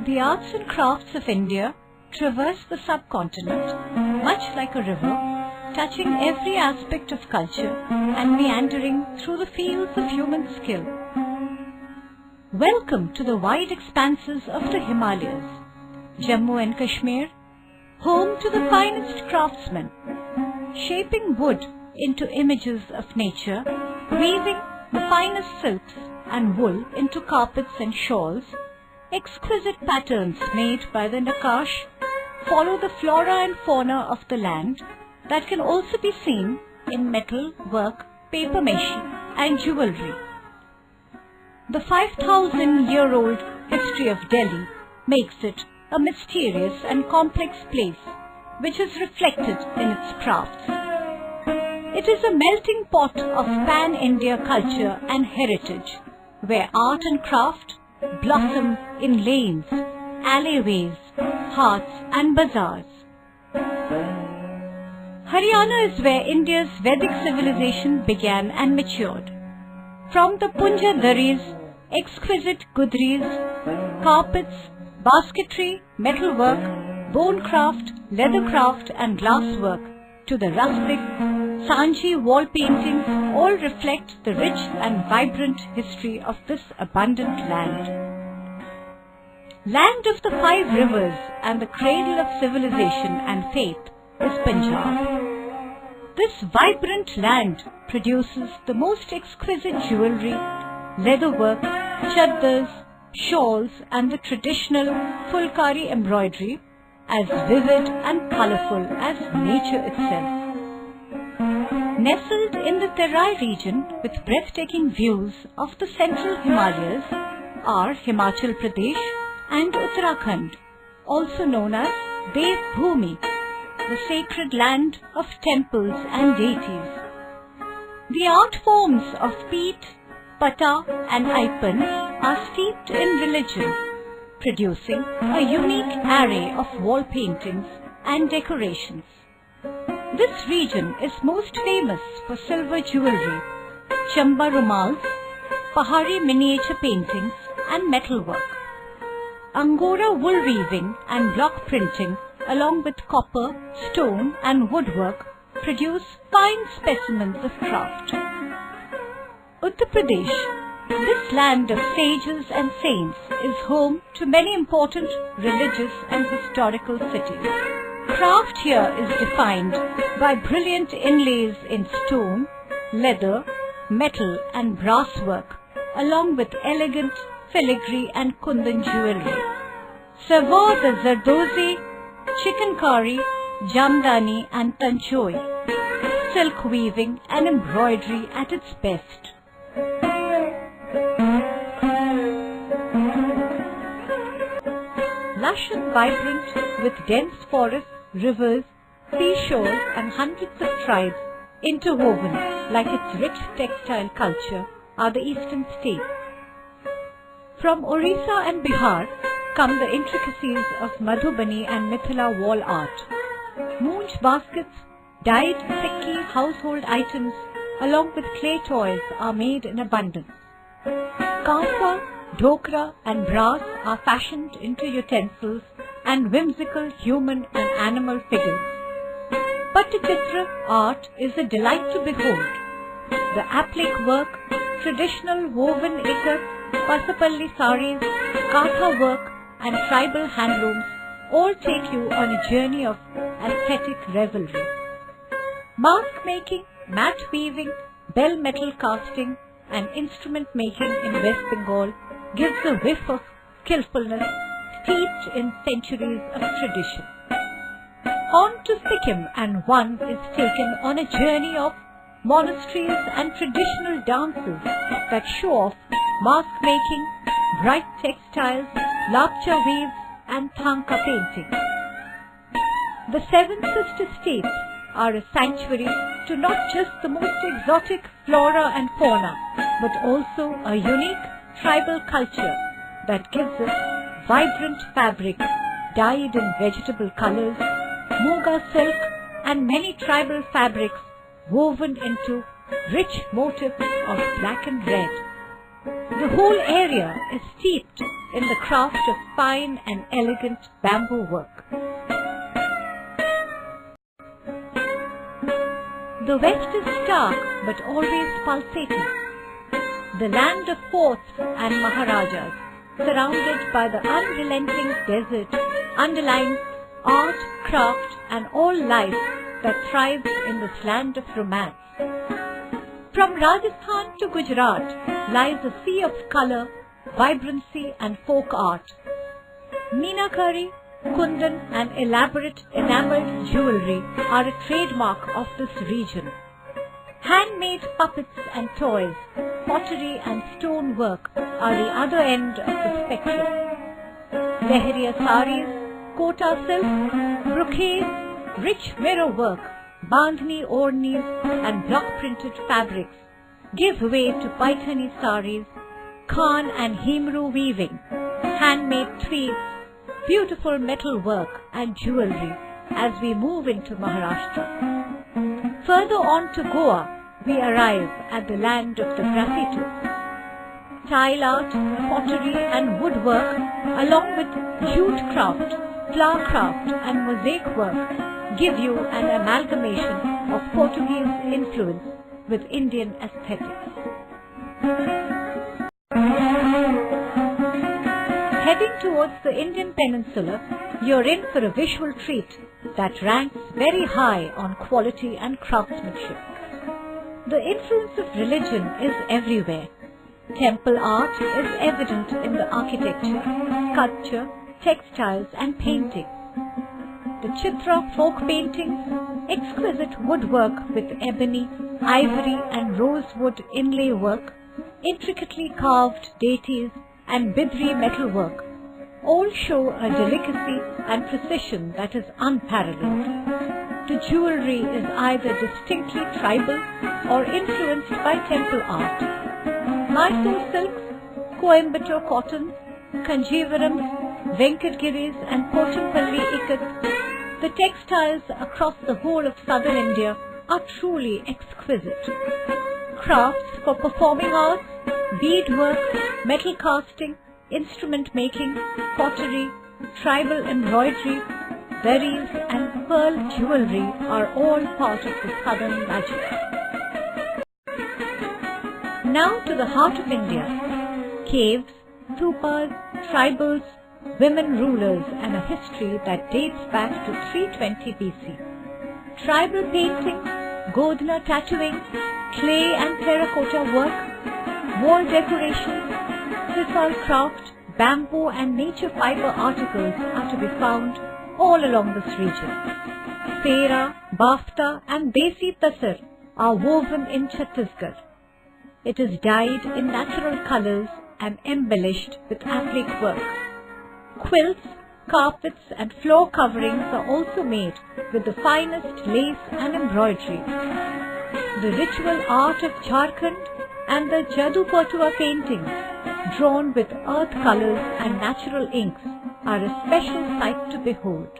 The arts and crafts of India traverse the subcontinent much like a river, touching every aspect of culture and meandering through the fields of human skill. Welcome to the wide expanses of the Himalayas, Jammu and Kashmir, home to the finest craftsmen, shaping wood into images of nature, weaving the finest silks and wool into carpets and shawls. Exquisite patterns made by the Naqash follow the flora and fauna of the land that can also be seen in metal work, paper mache and jewelry. The 5,000-year-old history of Delhi makes it a mysterious and complex place which is reflected in its crafts. It is a melting pot of pan-India culture and heritage where art and craft blossom in lanes, alleyways, hearts and bazaars. Haryana is where India's Vedic civilization began and matured. From the Punja Daris, exquisite gudris, carpets, basketry, metalwork, bone craft, leather craft and glass work to the rustic Sanji wall paintings all reflect the rich and vibrant history of this abundant land. Land of the 5 rivers and the cradle of civilization and faith is Punjab. This vibrant land produces the most exquisite jewelry, leatherwork, chaddars, shawls and the traditional Fulkari embroidery as vivid and colourful as nature itself. Nestled in the Terai region with breathtaking views of the central Himalayas are Himachal Pradesh and Uttarakhand, also known as Devbhoomi, the sacred land of temples and deities. The art forms of peat, pata and aipan are steeped in religion, producing a unique array of wall paintings and decorations. This region is most famous for silver jewelry, chamba rumals, Pahari miniature paintings and metalwork. Angora wool weaving and block printing along with copper, stone and woodwork produce fine specimens of craft. Uttar Pradesh, this land of sages and saints, is home to many important religious and historical cities. Craft here is defined by brilliant inlays in stone, leather, metal and brass work, along with elegant filigree and kundan jewelry. Savour the zardozi, chikankari, jamdani and tanchoi, silk weaving and embroidery at its best. Lush and vibrant with dense forests, rivers, seashores and hundreds of tribes interwoven like its rich textile culture are the eastern states. From Orissa and Bihar come the intricacies of Madhubani and Mithila wall art. Moonj baskets, dyed sikki household items along with clay toys are made in abundance. Kampa, dhokra and brass are fashioned into utensils and whimsical human and animal figures. Pattachitra art is a delight to behold. The applique work, traditional woven ikat, pasapalli saris, katha work and tribal handlooms all take you on a journey of aesthetic revelry. Mask making, mat weaving, bell metal casting and instrument making in West Bengal gives a whiff of skillfulness steeped in centuries of tradition. On to Sikkim and one is taken on a journey of monasteries and traditional dances that show off mask making, bright textiles, lapcha weaves and thanka painting. The Seven Sister States are a sanctuary to not just the most exotic flora and fauna, but also a unique tribal culture that gives us vibrant fabric dyed in vegetable colors, muga silk and many tribal fabrics woven into rich motifs of black and red. The whole area is steeped in the craft of fine and elegant bamboo work. The West is stark but always pulsating. The land of forts and maharajas, surrounded by the unrelenting desert, underlines art, craft and all life that thrives in this land of romance. From Rajasthan to Gujarat lies a sea of color, vibrancy and folk art. Meenakari, kundan and elaborate enamelled jewellery are a trademark of this region. Handmade puppets and toys, pottery and stone work are the other end of the spectrum. Lehriya saris, kota silk, brocades, rich mirror work, bandhni ornis and block-printed fabrics give way to paithani saris, khan and himru weaving, handmade tweeds, beautiful metal work and jewellery as we move into Maharashtra. Further on to Goa, we arrive at the land of the graffitos. Tile art, pottery and woodwork, along with jute craft, flower craft and mosaic work, give you an amalgamation of Portuguese influence with Indian aesthetics. Heading towards the Indian peninsula, you're in for a visual treat that ranks very high on quality and craftsmanship. The influence of religion is everywhere. Temple art is evident in the architecture, sculpture, textiles and painting. The Chitra folk paintings, exquisite woodwork with ebony, ivory and rosewood inlay work, intricately carved deities and bidri metalwork, all show a delicacy and precision that is unparalleled. The jewellery is either distinctly tribal or influenced by temple art. Mysore silks, Coimbatore cottons, Kanjivarams, Venkatgiris and Pochampalli ikats, the textiles across the whole of southern India are truly exquisite. Crafts for performing arts, beadwork, metal casting, instrument making, pottery, tribal embroidery, berries and pearl jewellery are all part of the southern magic. Now to the heart of India. Caves, stupas, tribals, women rulers and a history that dates back to 320 BC. Tribal painting, Godna tattooing, clay and terracotta work, wall decorations, sisal craft, bamboo and nature fibre articles are to be found all along this region. Pera, Bafta and Desi Tasar are woven in Chhattisgarh. It is dyed in natural colours and embellished with applique work. Quilts, carpets and floor coverings are also made with the finest lace and embroidery. The ritual art of Jharkhand and the Jadu Patua paintings, drawn with earth colours and natural inks, are a special sight to behold.